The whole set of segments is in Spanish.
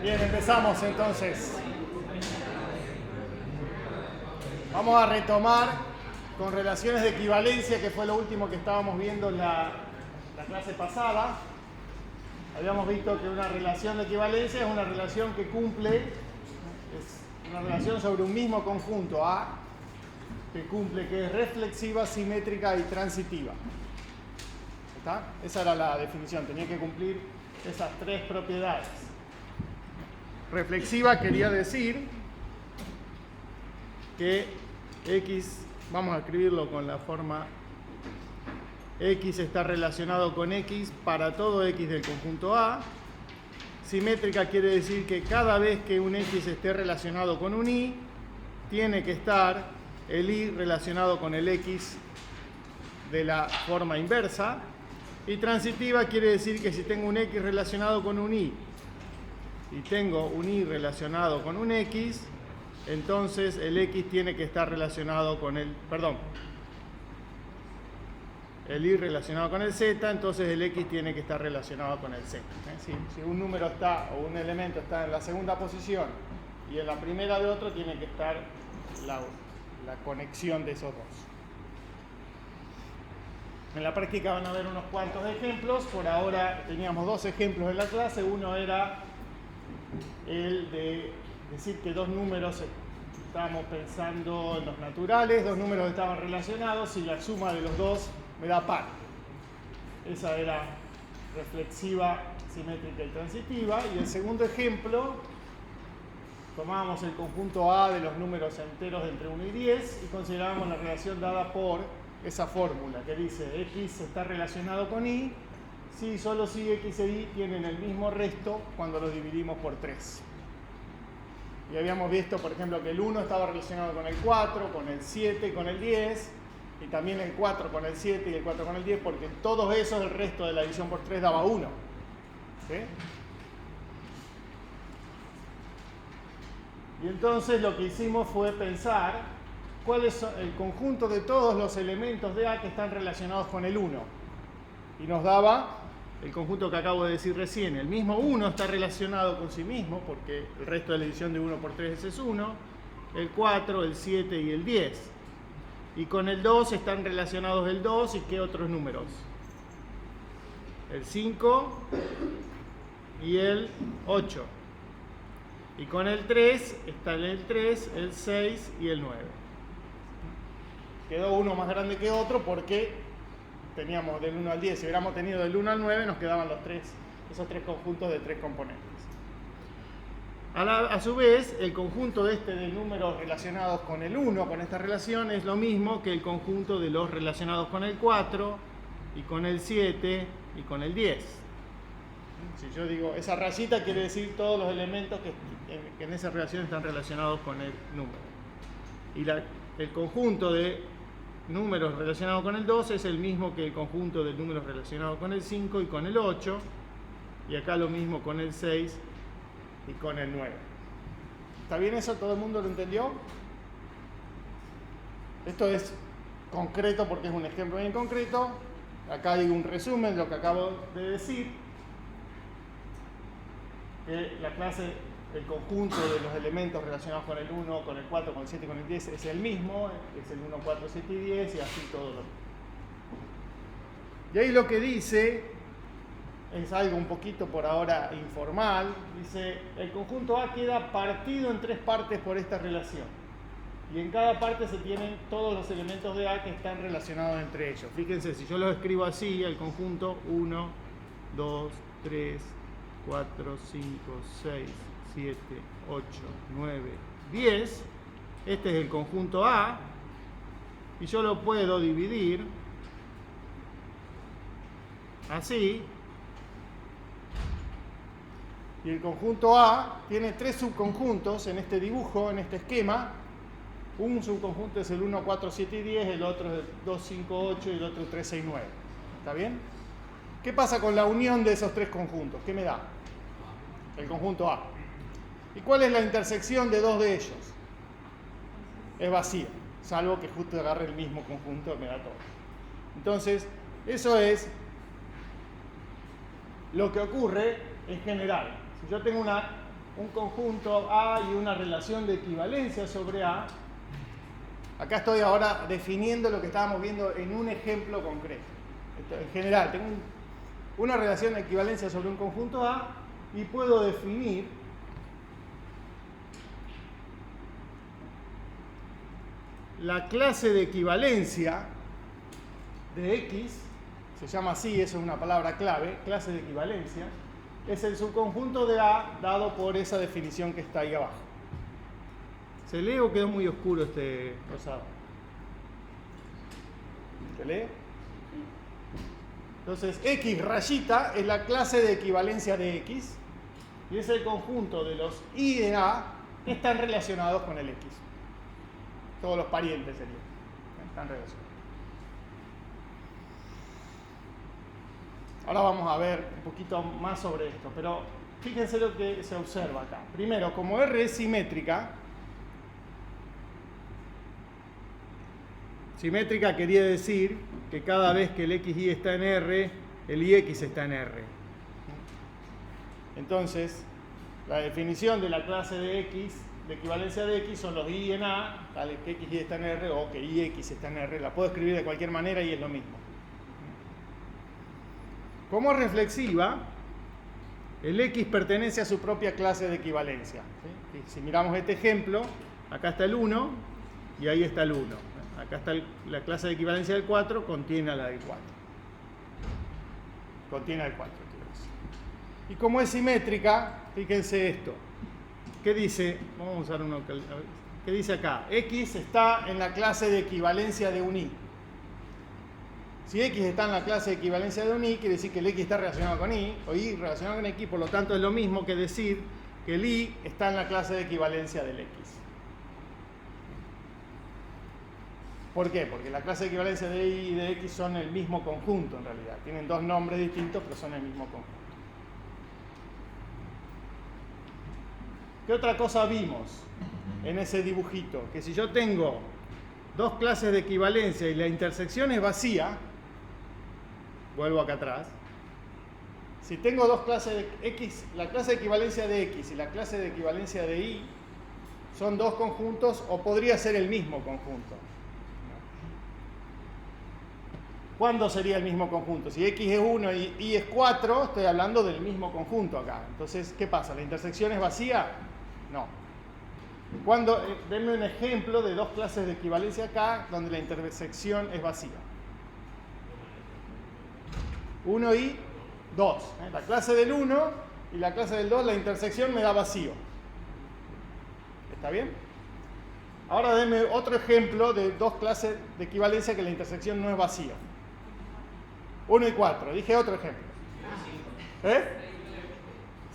Bien, empezamos entonces. Vamos a retomar con relaciones de equivalencia, que fue lo último que estábamos viendo en la clase pasada. Habíamos visto que una relación de equivalencia es una relación que cumple, es una relación sobre un mismo conjunto A, que cumple, que es reflexiva, simétrica y transitiva. ¿Está? Esa era la definición, tenía que cumplir esas tres propiedades. Reflexiva quería decir que X, vamos a escribirlo con la forma X está relacionado con X para todo X del conjunto A. Simétrica quiere decir que cada vez que un X esté relacionado con un Y, tiene que estar el Y relacionado con el X de la forma inversa. Y transitiva quiere decir que si tengo un X relacionado con un Y y tengo un Y relacionado con un X, entonces el X tiene que estar relacionado con el Y relacionado con el Z, entonces el X tiene que estar relacionado con el Z. Si un número está, o un elemento está en la segunda posición y en la primera de otro, tiene que estar la conexión de esos dos. En la práctica van a ver unos cuantos ejemplos. Por ahora teníamos dos ejemplos en la clase. Uno era el de decir que dos números, estábamos pensando en los naturales, dos números estaban relacionados y la suma de los dos me da par. Esa era reflexiva, simétrica y transitiva. Y el segundo ejemplo, tomábamos el conjunto A de los números enteros de entre 1 y 10 y considerábamos la relación dada por esa fórmula que dice X está relacionado con Y si solo si X e Y tienen el mismo resto cuando los dividimos por 3. Y habíamos visto, por ejemplo, que el 1 estaba relacionado con el 4, con el 7 y con el 10, y también el 4 con el 7 y el 4 con el 10, porque todos esos, el resto de la división por 3 daba 1. ¿Sí? Y entonces lo que hicimos fue pensar cuál es el conjunto de todos los elementos de A que están relacionados con el 1. Y nos daba el conjunto que acabo de decir recién. El mismo 1 está relacionado con sí mismo, porque el resto de la división de 1 por 3 es 1. El 4, el 7 y el 10. Y con el 2 están relacionados el 2 y ¿qué otros números? El 5 y el 8. Y con el 3 está el 3, el 6 y el 9. Quedó uno más grande que otro porque teníamos del 1 al 10. Si hubiéramos tenido del 1 al 9, nos quedaban esos tres conjuntos de tres componentes. A su vez, el conjunto de números relacionados con el 1, con esta relación, es lo mismo que el conjunto de los relacionados con el 4, y con el 7, y con el 10. Si yo digo, esa rayita quiere decir todos los elementos que en esa relación están relacionados con el número. Y el conjunto de números relacionados con el 2 es el mismo que el conjunto de números relacionados con el 5 y con el 8. Y acá lo mismo con el 6 y con el 9. ¿Está bien eso? ¿Todo el mundo lo entendió? Esto es concreto porque es un ejemplo bien concreto. Acá hay un resumen de lo que acabo de decir. La clase, el conjunto de los elementos relacionados con el 1, con el 4, con el 7 y con el 10 es el mismo, es el 1, 4, 7 y 10 y así todo lo mismo. Y ahí lo que dice es algo un poquito por ahora informal. Dice, el conjunto A queda partido en tres partes por esta relación. Y en cada parte se tienen todos los elementos de A que están relacionados entre ellos. Fíjense, si yo los escribo así, el conjunto 1, 2, 3, 4, 5, 6, 7, 8, 9, 10. Este es el conjunto A. Y yo lo puedo dividir así. Y el conjunto A tiene tres subconjuntos en este dibujo, en este esquema. Un subconjunto es el 1, 4, 7 y 10, el otro es el 2, 5, 8 y el otro 3, 6, 9. ¿Está bien? ¿Qué pasa con la unión de esos tres conjuntos? ¿Qué me da? El conjunto A. ¿Y cuál es la intersección de dos de ellos? Es vacía, salvo que justo agarre el mismo conjunto y me da todo. Entonces, eso es lo que ocurre en general. Si yo tengo un conjunto A y una relación de equivalencia sobre A. Acá estoy ahora definiendo lo que estábamos viendo en un ejemplo concreto. En general, tengo una relación de equivalencia sobre un conjunto A y puedo definir la clase de equivalencia de X, se llama así, eso es una palabra clave, clase de equivalencia, es el subconjunto de A dado por esa definición que está ahí abajo. ¿Se lee o quedó muy oscuro este rosado? ¿Se lee? Entonces, X rayita es la clase de equivalencia de X y es el conjunto de los I de A que están relacionados con el X. Todos los parientes serían, están relacionados. Ahora vamos a ver un poquito más sobre esto, pero fíjense lo que se observa acá. Primero, como R es simétrica, simétrica quería decir que cada vez que el XY está en R, el IX está en R. Entonces, la definición de la clase de X, de equivalencia de X, son los I en A, tal que XY está en R o que IX está en R. La puedo escribir de cualquier manera y es lo mismo. Como reflexiva, el X pertenece a su propia clase de equivalencia. ¿Sí? Si miramos este ejemplo, acá está el 1 y ahí está el 1. Acá está la clase de equivalencia del 4, contiene a la del 4. Contiene al 4, quiero decir. Y como es simétrica, fíjense esto. ¿Qué dice? Vamos a usar uno. ¿Qué dice acá? X está en la clase de equivalencia de un Y. Si X está en la clase de equivalencia de un Y, quiere decir que el X está relacionado con Y, o Y relacionado con X, por lo tanto es lo mismo que decir que el Y está en la clase de equivalencia del X. ¿Por qué? Porque la clase de equivalencia de Y y de X son el mismo conjunto en realidad. Tienen dos nombres distintos, pero son el mismo conjunto. ¿Qué otra cosa vimos en ese dibujito? Que si yo tengo dos clases de equivalencia y la intersección es vacía, vuelvo acá atrás, si tengo dos clases de X, la clase de equivalencia de X y la clase de equivalencia de Y son dos conjuntos o podría ser el mismo conjunto. ¿Cuándo sería el mismo conjunto? Si X es 1 y Y es 4, estoy hablando del mismo conjunto acá. Entonces, ¿qué pasa? ¿La intersección es vacía? No. Denme un ejemplo de dos clases de equivalencia acá donde la intersección es vacía. 1 y 2. La clase del 1 y la clase del 2, la intersección me da vacío. ¿Está bien? Ahora denme otro ejemplo de dos clases de equivalencia que la intersección no es vacía. 1 y 4. Dije otro ejemplo.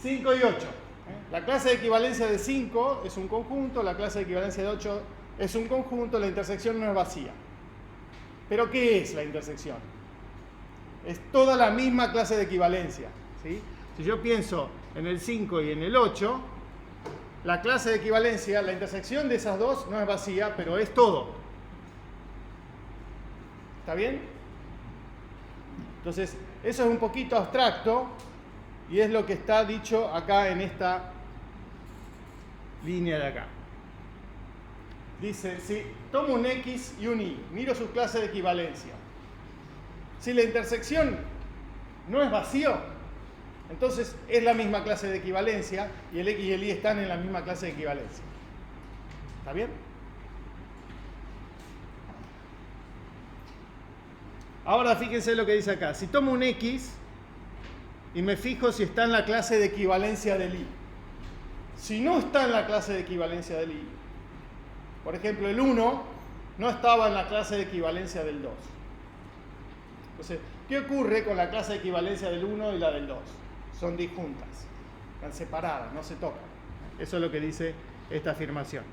5 y 8. La clase de equivalencia de 5 es un conjunto, la clase de equivalencia de 8 es un conjunto, la intersección no es vacía. ¿Pero qué es la intersección? Es toda la misma clase de equivalencia. ¿Sí? Si yo pienso en el 5 y en el 8, la clase de equivalencia, la intersección de esas dos no es vacía, pero es todo. ¿Está bien? Entonces, eso es un poquito abstracto y es lo que está dicho acá en esta línea de acá. Dice, si tomo un X y un Y, miro su clase de equivalencia. Si la intersección no es vacío, entonces es la misma clase de equivalencia y el X y el Y están en la misma clase de equivalencia. ¿Está bien? Ahora fíjense lo que dice acá. Si tomo un X y me fijo si está en la clase de equivalencia del Y. Si no está en la clase de equivalencia del Y, por ejemplo, el 1 no estaba en la clase de equivalencia del 2. Entonces, ¿qué ocurre con la clase de equivalencia del 1 y la del 2? Son disjuntas, están separadas, no se tocan. Eso es lo que dice esta afirmación.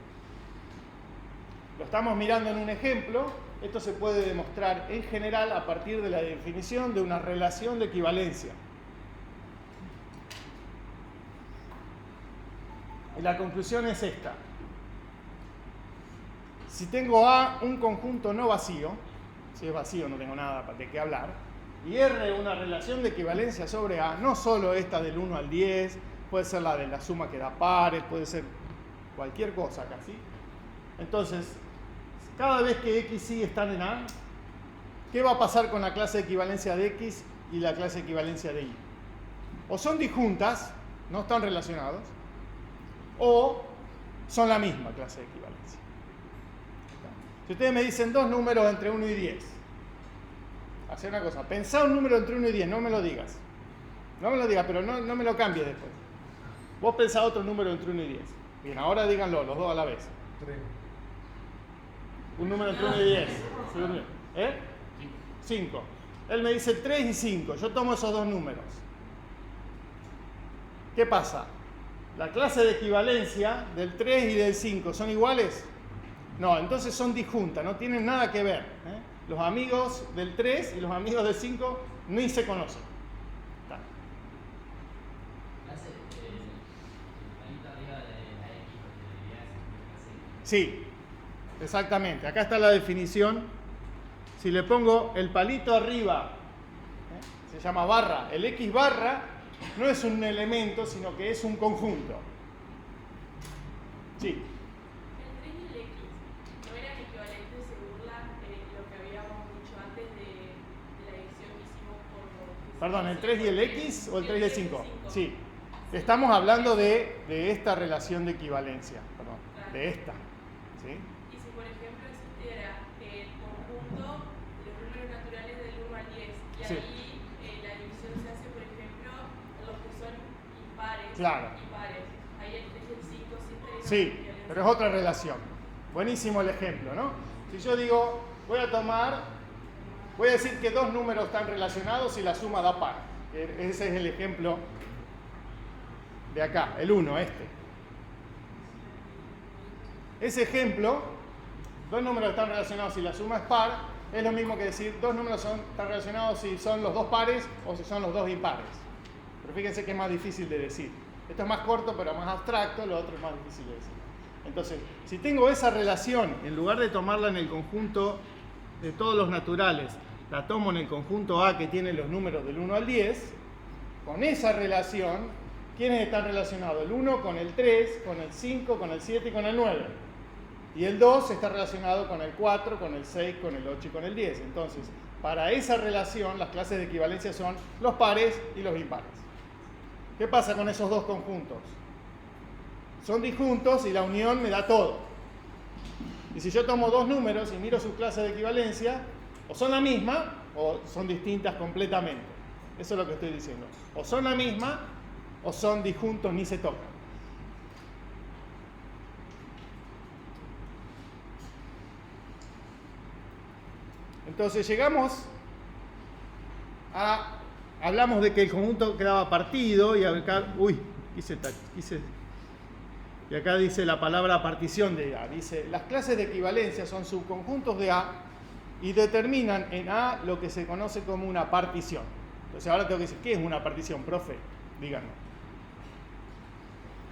Lo estamos mirando en un ejemplo. Esto se puede demostrar en general a partir de la definición de una relación de equivalencia. Y la conclusión es esta. Si tengo A un conjunto no vacío, si es vacío no tengo nada de qué hablar, y R una relación de equivalencia sobre A, no solo esta del 1 al 10, puede ser la de la suma que da pares, puede ser cualquier cosa casi. Entonces, cada vez que X y Y están en A, ¿qué va a pasar con la clase de equivalencia de X y la clase de equivalencia de Y? O son disjuntas, no están relacionados, o son la misma clase de equivalencia. Si ustedes me dicen dos números entre 1 y 10, hacer una cosa, pensá un número entre 1 y 10, no me lo digas. No me lo digas, pero no me lo cambies después. Vos pensá otro número entre 1 y 10. Bien, ahora díganlo, los dos a la vez. 3. Un número entre 1 y 10. ¿Eh? 5. Él me dice 3 y 5. Yo tomo esos dos números. ¿Qué pasa? ¿La clase de equivalencia del 3 y del 5 son iguales? No, entonces son disjuntas, no tienen nada que ver. Los amigos del 3 y los amigos del 5 ni se conocen. Sí, exactamente. Acá está la definición. Si le pongo el palito arriba, se llama barra. El X barra no es un elemento, sino que es un conjunto. Sí. El 3 y el X no eran equivalentes según lo que habíamos dicho antes de la división que hicimos por... Perdón, ¿el 3 y el X o el 3 y el 5? Sí. Estamos hablando de esta relación de equivalencia. Perdón, de esta. ¿Sí? Y si por ejemplo existiera el conjunto de los números naturales del 1 al 10 y Sí. ahí la división se hace por ejemplo los que son impares, Claro. impares. Ahí el 3 y el 5 sí estarían Sí, equivalentes. pero es otra relación. Buenísimo el ejemplo, ¿no? Si yo digo, voy a decir que dos números están relacionados y la suma da par. Ese es el ejemplo de acá, el 1, este. Ese ejemplo, dos números están relacionados si la suma es par, es lo mismo que decir dos números están relacionados si son los dos pares o si son los dos impares. Pero fíjense que es más difícil de decir. Esto es más corto pero más abstracto, lo otro es más difícil de decir. Entonces, si tengo esa relación, en lugar de tomarla en el conjunto de todos los naturales, la tomo en el conjunto A que tiene los números del 1 al 10, con esa relación, ¿quiénes están relacionados? El 1 con el 3, con el 5, con el 7 y con el 9. Y el 2 está relacionado con el 4, con el 6, con el 8 y con el 10. Entonces, para esa relación, las clases de equivalencia son los pares y los impares. ¿Qué pasa con esos dos conjuntos? Son disjuntos y la unión me da todo. Y si yo tomo dos números y miro sus clases de equivalencia, o son la misma o son distintas completamente. Eso es lo que estoy diciendo. O son la misma o son disjuntos, ni se tocan. Entonces llegamos a... Hablamos de que el conjunto quedaba partido y acá... Y acá dice la palabra partición de A. Dice, las clases de equivalencia son subconjuntos de A y determinan en A lo que se conoce como una partición. Entonces ahora tengo que decir, ¿qué es una partición, profe? Díganme.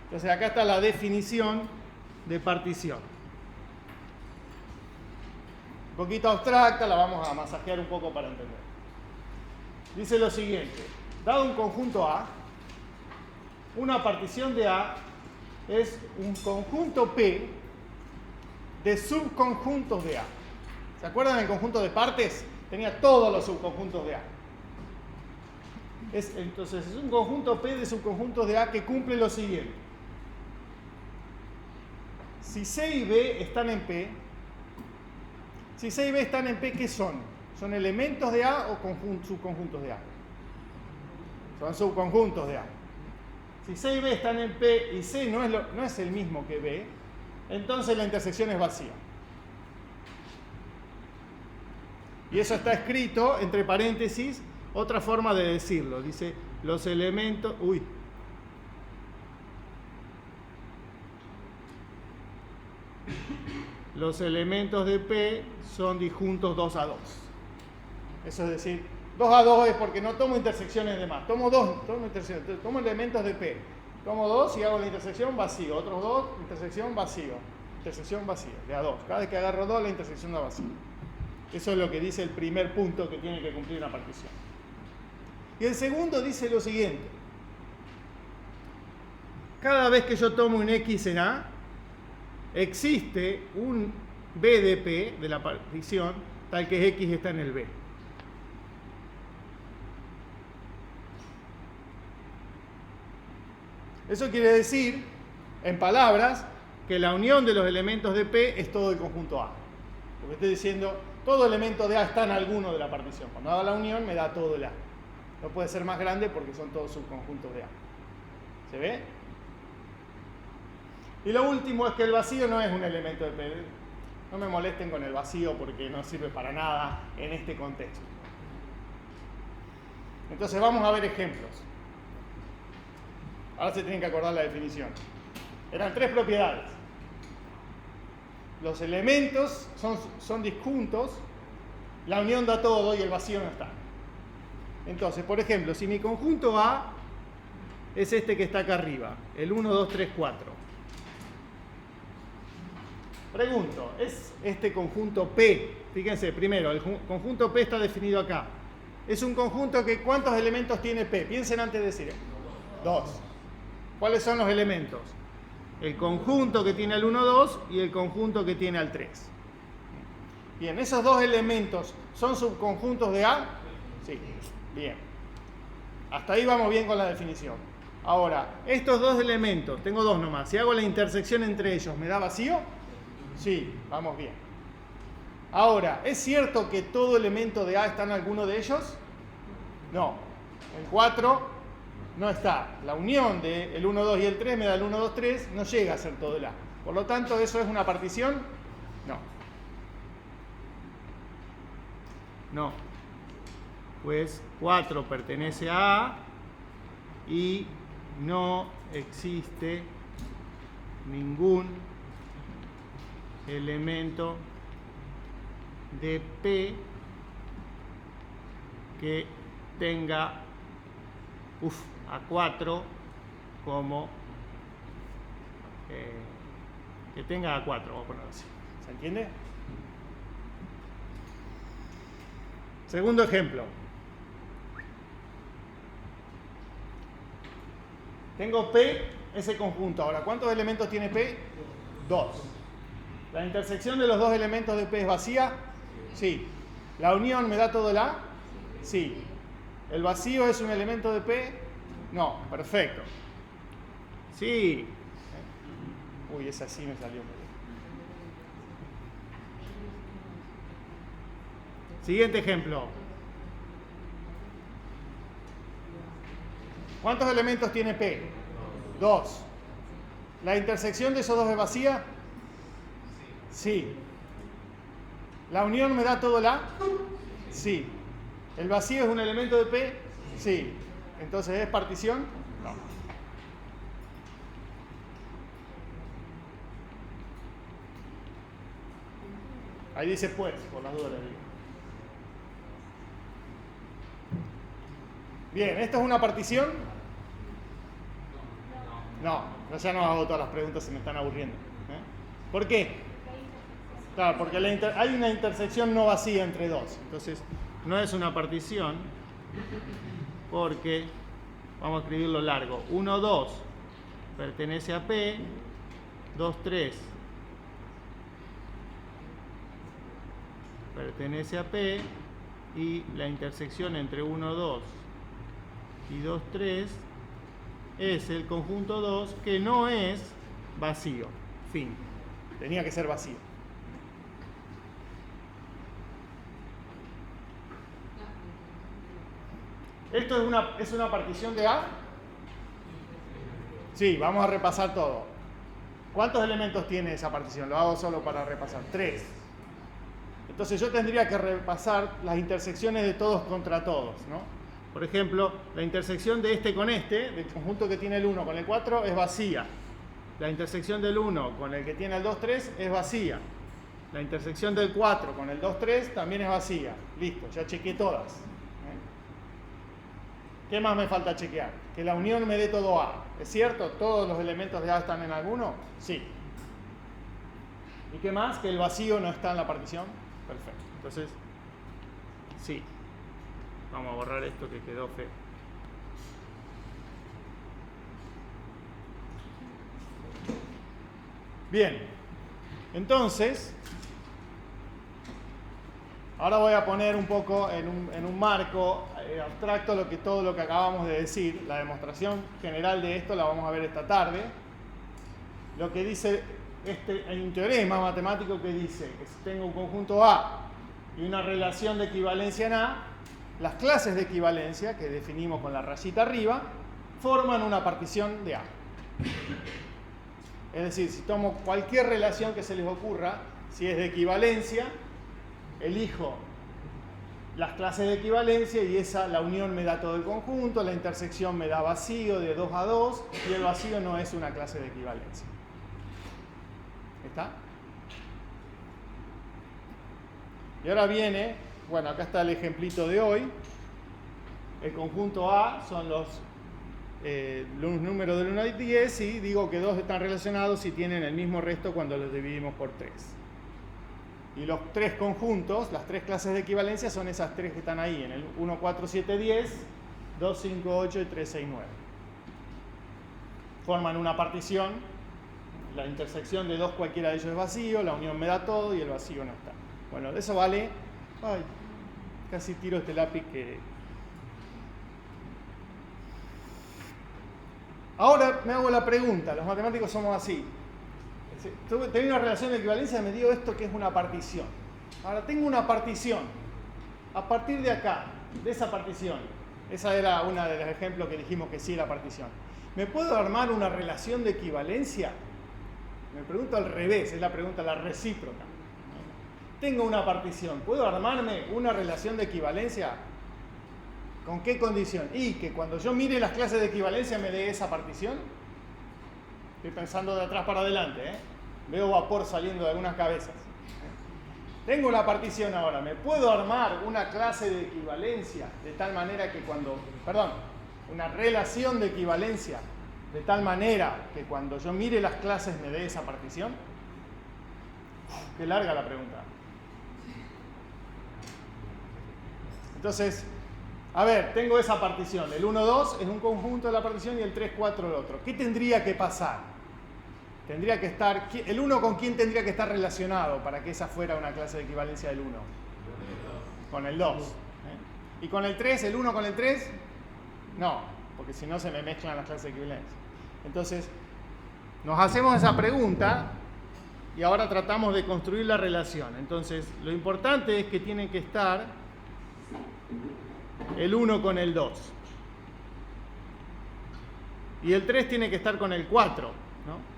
Entonces acá está la definición de partición. Un poquito abstracta, la vamos a masajear un poco para entender. Dice lo siguiente, dado un conjunto A, una partición de A es un conjunto P de subconjuntos de A. ¿Se acuerdan del conjunto de partes? Tenía todos los subconjuntos de A. Entonces es un conjunto P de subconjuntos de A que cumple lo siguiente. Si C y B están en P, si C y B están en P, ¿qué son? ¿Son elementos de A o subconjuntos de A? Son subconjuntos de A. Si C y B están en P y C no es el mismo que B, entonces la intersección es vacía. Y eso está escrito entre paréntesis, otra forma de decirlo. Dice, los elementos... Los elementos de P son disjuntos 2 a 2. Eso es decir, 2 a 2 es porque no tomo intersecciones de más. Tomo elementos de P. Tomo 2 y hago la intersección vacío. Otros 2, intersección vacío. Intersección vacío, de a 2. Cada vez que agarro 2, la intersección da vacío. Eso es lo que dice el primer punto que tiene que cumplir una partición. Y el segundo dice lo siguiente. cada vez que yo tomo un X en A, existe un B de P de la partición tal que X está en el B. Eso quiere decir, en palabras, que la unión de los elementos de P es todo el conjunto A. Porque estoy diciendo, todo elemento de A está en alguno de la partición. Cuando hago la unión me da todo el A. No puede ser más grande porque son todos subconjuntos de A. ¿Se ve? Y lo último es que el vacío no es un elemento de P. No me molesten con el vacío porque no sirve para nada en este contexto. Entonces vamos a ver ejemplos. Ahora se tienen que acordar la definición. Eran tres propiedades. Los elementos son disjuntos, la unión da todo y el vacío no está. Entonces, por ejemplo, si mi conjunto A es este que está acá arriba, el 1, 2, 3, 4. Pregunto, ¿es este conjunto P? Fíjense, primero, el conjunto P está definido acá. Es un conjunto que, ¿cuántos elementos tiene P? Piensen antes de decir. 2. ¿Cuáles son los elementos? El conjunto que tiene al 1, 2 y el conjunto que tiene al 3. Bien, ¿esos dos elementos son subconjuntos de A? Sí, bien. Hasta ahí vamos bien con la definición. Ahora, estos dos elementos, tengo dos nomás, si hago la intersección entre ellos, ¿me da vacío? Sí, vamos bien. Ahora, ¿es cierto que todo elemento de A está en alguno de ellos? No. En 4 no está. La unión del 1, 2 y el 3 me da el 1, 2, 3, no llega a ser todo el A. Por lo tanto, ¿eso es una partición? No. No. Pues 4 pertenece a A y no existe ningún elemento de P que tenga a 4 como que tenga a 4, vamos a ponerlo así. ¿Se entiende? Segundo ejemplo. Tengo P, ese conjunto. Ahora, ¿cuántos elementos tiene P? 2. ¿La intersección de los dos elementos de P es vacía? Sí. ¿La unión me da todo el A? Sí. ¿El vacío es un elemento de P? No. Perfecto. Sí. Uy, esa sí me salió muy bien. Siguiente ejemplo. ¿Cuántos elementos tiene P? 2. ¿La intersección de esos dos es vacía? Sí. ¿La unión me da todo el A? Sí. ¿El vacío es un elemento de P? Sí. Entonces, ¿es partición? No. Ahí dice pues, por las dudas les digo. Bien, ¿esto es una partición? No, ya no hago todas las preguntas, se me están aburriendo. ¿Por qué? Claro, porque hay una intersección no vacía entre dos. Entonces, no es una partición porque, vamos a escribirlo largo, 1, 2 pertenece a P, 2, 3 pertenece a P y la intersección entre 1, 2 y 2, 3 es el conjunto 2 que no es vacío. Fin. Tenía que ser vacío. ¿Esto es una partición de A? Sí, vamos a repasar todo. ¿Cuántos elementos tiene esa partición? Lo hago solo para repasar. 3. Entonces yo tendría que repasar las intersecciones de todos contra todos, ¿no? Por ejemplo, la intersección de este con este, del conjunto que tiene el 1 con el 4, es vacía. La intersección del 1 con el que tiene el 2, 3 es vacía. La intersección del 4 con el 2, 3 también es vacía. Listo, ya chequeé todas. ¿Qué más me falta chequear? Que la unión me dé todo A. ¿Es cierto? ¿Todos los elementos de A están en alguno? Sí. ¿Y qué más? ¿Que el vacío no está en la partición? Perfecto. Entonces, sí. Vamos a borrar esto que quedó feo. Bien, entonces, ahora voy a poner un poco en un marco abstracto todo lo que acabamos de decir. La demostración general de esto la vamos a ver esta tarde. Lo que dice, hay un teorema matemático que dice que si tengo un conjunto A y una relación de equivalencia en A, las clases de equivalencia, que definimos con la rayita arriba, forman una partición de A. Es decir, si tomo cualquier relación que se les ocurra, si es de equivalencia, elijo las clases de equivalencia y la unión me da todo el conjunto, la intersección me da vacío de 2 a 2 y el vacío no es una clase de equivalencia. ¿Está? Y ahora viene, bueno, acá está el ejemplito de hoy. El conjunto A son los números del 1 al 10 y digo que 2 están relacionados y tienen el mismo resto cuando los dividimos por 3. Y los 3 conjuntos, las 3 clases de equivalencia son esas 3 que están ahí, en el 1, 4, 7, 10, 2, 5, 8 y 3, 6, 9. Forman una partición, la intersección de 2 cualquiera de ellos es vacío, la unión me da todo y el vacío no está. Bueno, de eso vale... Ay, casi tiro este lápiz que... Ahora me hago la pregunta, los matemáticos somos así. Tengo una relación de equivalencia y me dio esto que es una partición. Ahora tengo una partición. A partir de acá, de esa partición, esa era una de los ejemplos que dijimos que sí era partición. ¿Me puedo armar una relación de equivalencia? Me pregunto al revés, es la pregunta, la recíproca. Tengo una partición, ¿puedo armarme una relación de equivalencia? ¿Con qué condición? Y que cuando yo mire las clases de equivalencia me dé esa partición. Estoy pensando de atrás para adelante, ¿eh? Veo vapor saliendo de algunas cabezas. Tengo una partición ahora, ¿me puedo armar una clase de equivalencia de tal manera que una relación de equivalencia de tal manera que cuando yo mire las clases me dé esa partición? Qué larga la pregunta. Entonces, a ver, tengo esa partición. El 1, 2 es un conjunto de la partición y el 3, 4 el otro. ¿Qué tendría que pasar? Tendría que estar... ¿El 1 con quién tendría que estar relacionado para que esa fuera una clase de equivalencia del 1? Con el 2. ¿Y con el 3? ¿El 1 con el 3? No, porque si no se me mezclan las clases de equivalencia. Entonces, nos hacemos esa pregunta y ahora tratamos de construir la relación. Entonces, lo importante es que tiene que estar el 1 con el 2. Y el 3 tiene que estar con el 4, ¿no?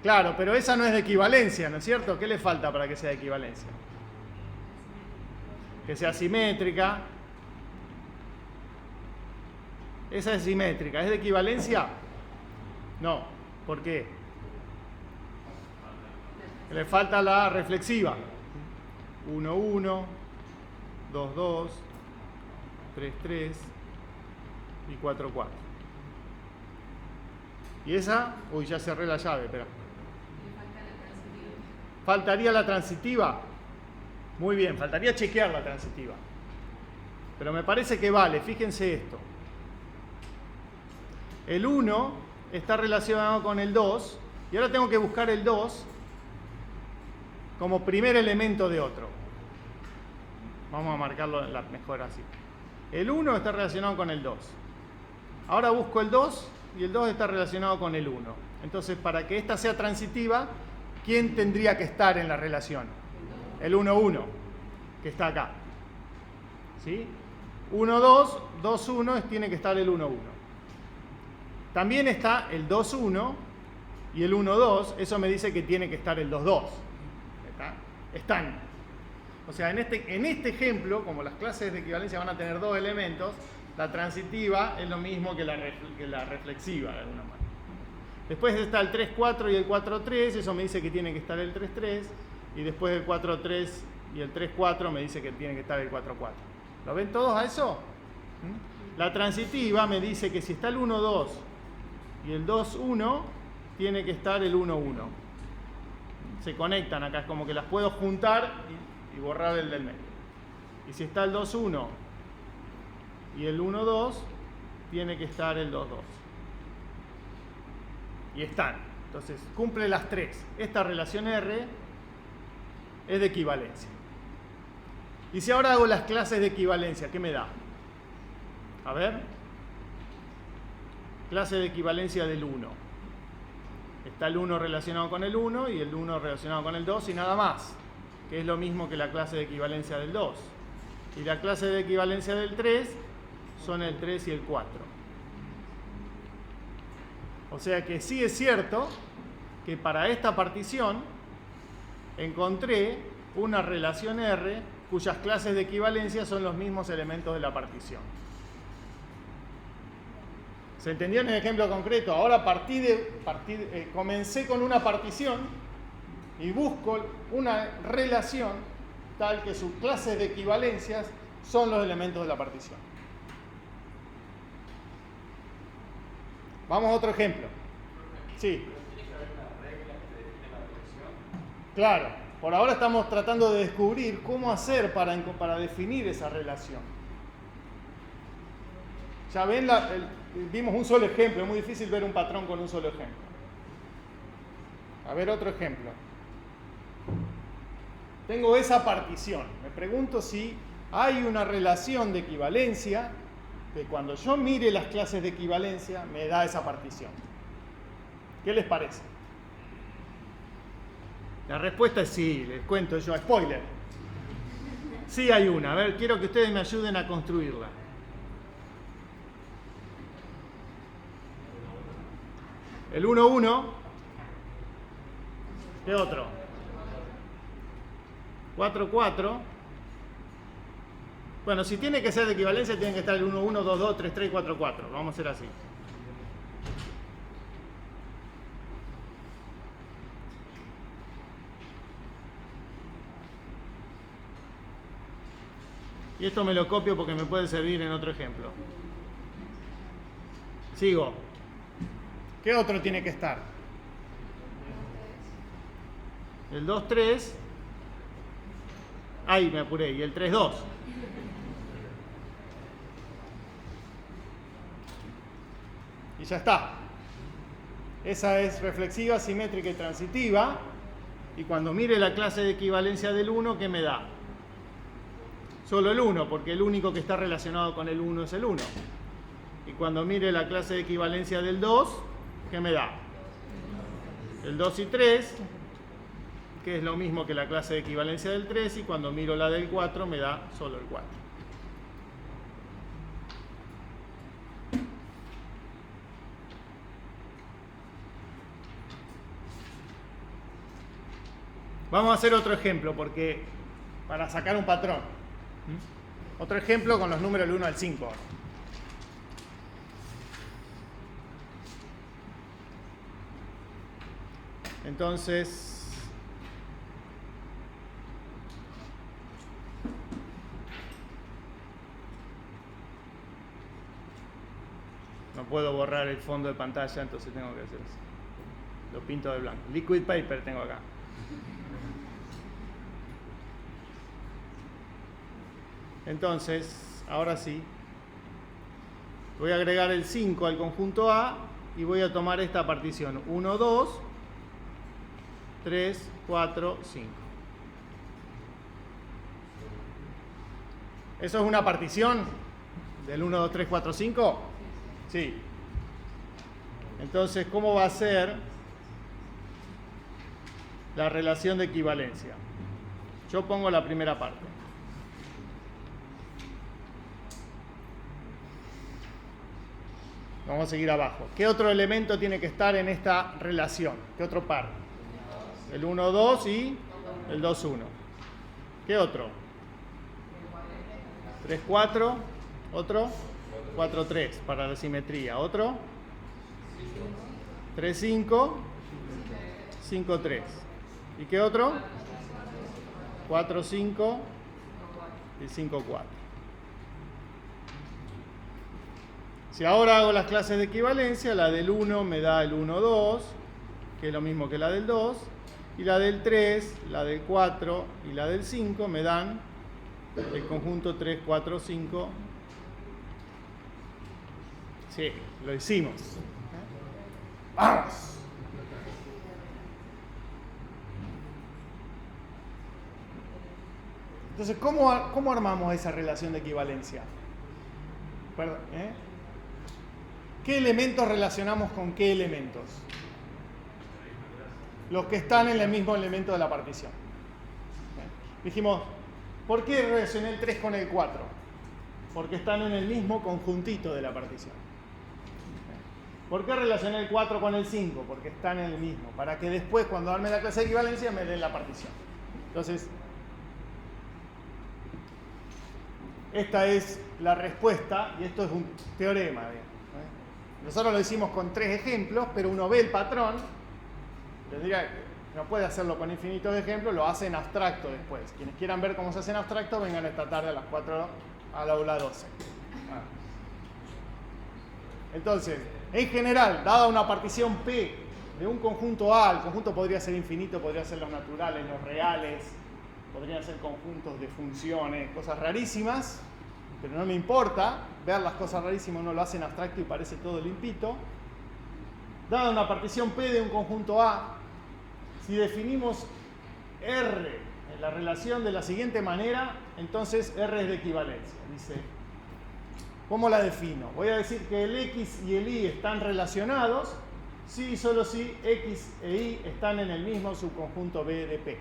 Claro, pero esa no es de equivalencia, ¿no es cierto? ¿Qué le falta para que sea de equivalencia? Que sea simétrica. Esa es simétrica. ¿Es de equivalencia? No. ¿Por qué? Le falta la reflexiva. 1, 1, 2, 2, 3, 3 y 4, 4. Y esa... Uy, ya cerré la llave, espera. ¿Faltaría la transitiva? Muy bien, faltaría chequear la transitiva. Pero me parece que vale, fíjense esto. El 1 está relacionado con el 2 y ahora tengo que buscar el 2 como primer elemento de otro. Vamos a marcarlo mejor así. El 1 está relacionado con el 2. Ahora busco el 2 y el 2 está relacionado con el 1. Entonces, para que esta sea transitiva, ¿quién tendría que estar en la relación? El 1, 1, que está acá. ¿Sí? 1, 2, 2, 1, tiene que estar el 1, 1. También está el 2, 1 y el 1, 2. Eso me dice que tiene que estar el 2, 2. Están. O sea, en este ejemplo, como las clases de equivalencia van a tener 2 elementos, la transitiva es lo mismo que la reflexiva, de alguna manera. Después está el 3, 4 y el 4, 3. Eso me dice que tiene que estar el 3, 3. Y después el 4, 3 y el 3, 4 me dice que tiene que estar el 4, 4. ¿Lo ven todos a eso? La transitiva me dice que si está el 1, 2 y el 2, 1, tiene que estar el 1, 1. Se conectan acá, es como que las puedo juntar y borrar el del medio. Y si está el 2, 1 y el 1, 2, tiene que estar el 2, 2. Y están. Entonces, cumple las tres. Esta relación R es de equivalencia. Y si ahora hago las clases de equivalencia, ¿qué me da? A ver. Clase de equivalencia del 1. Está el 1 relacionado con el 1 y el 1 relacionado con el 2 y nada más, que es lo mismo que la clase de equivalencia del 2. Y la clase de equivalencia del 3 son el 3 y el 4. O sea que sí es cierto que para esta partición encontré una relación R cuyas clases de equivalencia son los mismos elementos de la partición. ¿Se entendió en el ejemplo concreto? Ahora comencé con una partición y busco una relación tal que sus clases de equivalencias son los elementos de la partición. Vamos a otro ejemplo. Sí. ¿Tiene que haber una regla que define la relación? Claro. Por ahora estamos tratando de descubrir cómo hacer para definir esa relación. Ya ven, vimos un solo ejemplo. Es muy difícil ver un patrón con un solo ejemplo. A ver otro ejemplo. Tengo esa partición. Me pregunto si hay una relación de equivalencia que cuando yo mire las clases de equivalencia me da esa partición. ¿Qué les parece? La respuesta es sí, les cuento yo, spoiler. Sí hay una. A ver, quiero que ustedes me ayuden a construirla. El 1, 1. ¿Qué otro? 4, 4. Bueno, si tiene que ser de equivalencia, tiene que estar el 1, 1, 2, 2, 3, 3, 4, 4. Vamos a hacer así. Y esto me lo copio porque me puede servir en otro ejemplo. Sigo. ¿Qué otro tiene que estar? El 2, 3. Ahí me apuré. Y el 3, 2. Y ya está. Esa es reflexiva, simétrica y transitiva. Y cuando mire la clase de equivalencia del 1, ¿qué me da? Solo el 1, porque el único que está relacionado con el 1 es el 1. Y cuando mire la clase de equivalencia del 2, ¿qué me da? El 2 y 3, que es lo mismo que la clase de equivalencia del 3, y cuando miro la del 4 me da solo el 4. Vamos a hacer otro ejemplo porque para sacar un patrón. Otro ejemplo con los números del 1 al 5. Entonces, no puedo borrar el fondo de pantalla, entonces tengo que hacer eso. Lo pinto de blanco. Liquid paper tengo acá. Entonces, ahora sí, voy a agregar el 5 al conjunto A y voy a tomar esta partición. 1, 2, 3, 4, 5. ¿Eso es una partición del 1, 2, 3, 4, 5? Sí. Entonces, ¿cómo va a ser la relación de equivalencia? Yo pongo la primera parte. Vamos a seguir abajo. ¿Qué otro elemento tiene que estar en esta relación? ¿Qué otro par? El 1, 2 y el 2, 1. ¿Qué otro? 3, 4. ¿Otro? 4, 3 para la simetría. ¿Otro? 3, 5. 5, 3. ¿Y qué otro? 4, 5 y 5, 4. Si ahora hago las clases de equivalencia, la del 1 me da el 1, 2, que es lo mismo que la del 2, y la del 3, la del 4 y la del 5 me dan el conjunto 3, 4, 5. Sí, lo hicimos. ¡Vamos! Entonces, ¿cómo armamos esa relación de equivalencia? Perdón, ¿qué elementos relacionamos con qué elementos? Los que están en el mismo elemento de la partición. Dijimos, ¿por qué relacioné el 3 con el 4? Porque están en el mismo conjuntito de la partición. ¿Por qué relacioné el 4 con el 5? Porque están en el mismo. Para que después, cuando arme la clase de equivalencia, me den la partición. Entonces, esta es la respuesta, y esto es un teorema. Nosotros lo hicimos con 3 ejemplos, pero uno ve el patrón. Les diría que no puede hacerlo con infinitos ejemplos, lo hace en abstracto después. Quienes quieran ver cómo se hace en abstracto, vengan esta tarde a las 4 al aula 12. Entonces, en general, dada una partición P de un conjunto A, el conjunto podría ser infinito, podría ser los naturales, los reales, podrían ser conjuntos de funciones, cosas rarísimas, pero no me importa, ver las cosas rarísimas uno lo hace en abstracto y parece todo limpito. Dada una partición P de un conjunto A, si definimos R en la relación de la siguiente manera, entonces R es de equivalencia. Dice, ¿cómo la defino? Voy a decir que el X y el Y están relacionados si y solo si X e Y están en el mismo subconjunto B de P.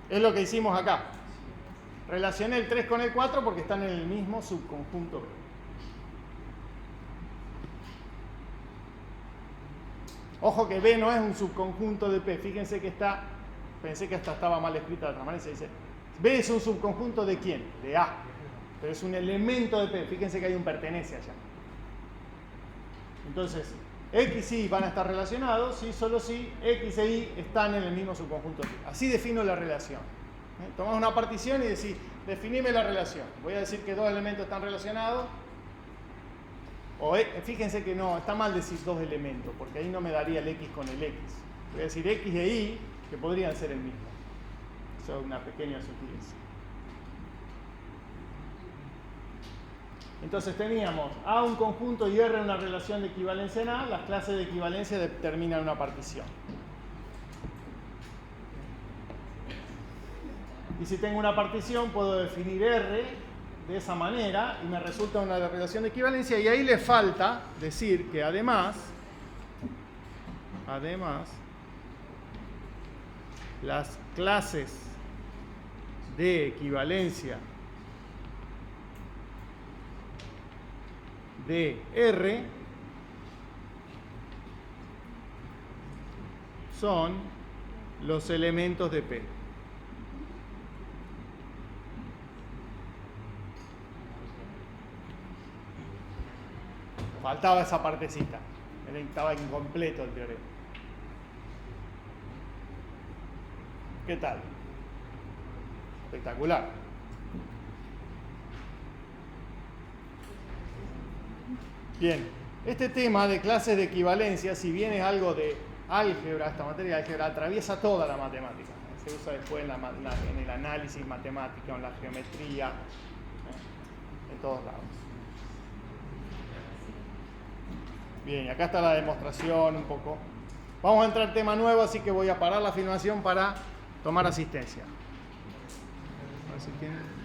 Es lo que hicimos acá. Relacioné el 3 con el 4 porque están en el mismo subconjunto B. Ojo que B no es un subconjunto de P. Fíjense que está, pensé que hasta estaba mal escrita de otra manera. Se dice, B es un subconjunto de ¿quién? De A. Pero es un elemento de P. Fíjense que hay un pertenece allá. Entonces, X y Y van a estar relacionados si solo si X e Y están en el mismo subconjunto de P. Así defino la relación. Tomamos una partición y decís, definime la relación. Voy a decir que 2 elementos están relacionados. O fíjense que no, está mal decir 2 elementos, porque ahí no me daría el X con el X. Voy a decir X e Y, que podrían ser el mismo. Eso es una pequeña sutileza. Entonces teníamos A un conjunto y R una relación de equivalencia en A. Las clases de equivalencia determinan una partición. Y si tengo una partición, puedo definir R de esa manera y me resulta una relación de equivalencia. Y ahí le falta decir que además, las clases de equivalencia de R son los elementos de P. Faltaba esa partecita, estaba incompleto el teorema. ¿Qué tal? Espectacular. Bien, este tema de clases de equivalencia, si bien es algo de álgebra, esta materia de álgebra atraviesa toda la matemática. Se usa después en el análisis matemático, en la geometría, en todos lados. Bien, y acá está la demostración un poco. Vamos a entrar al tema nuevo, así que voy a parar la filmación para tomar asistencia. A ver si tienen...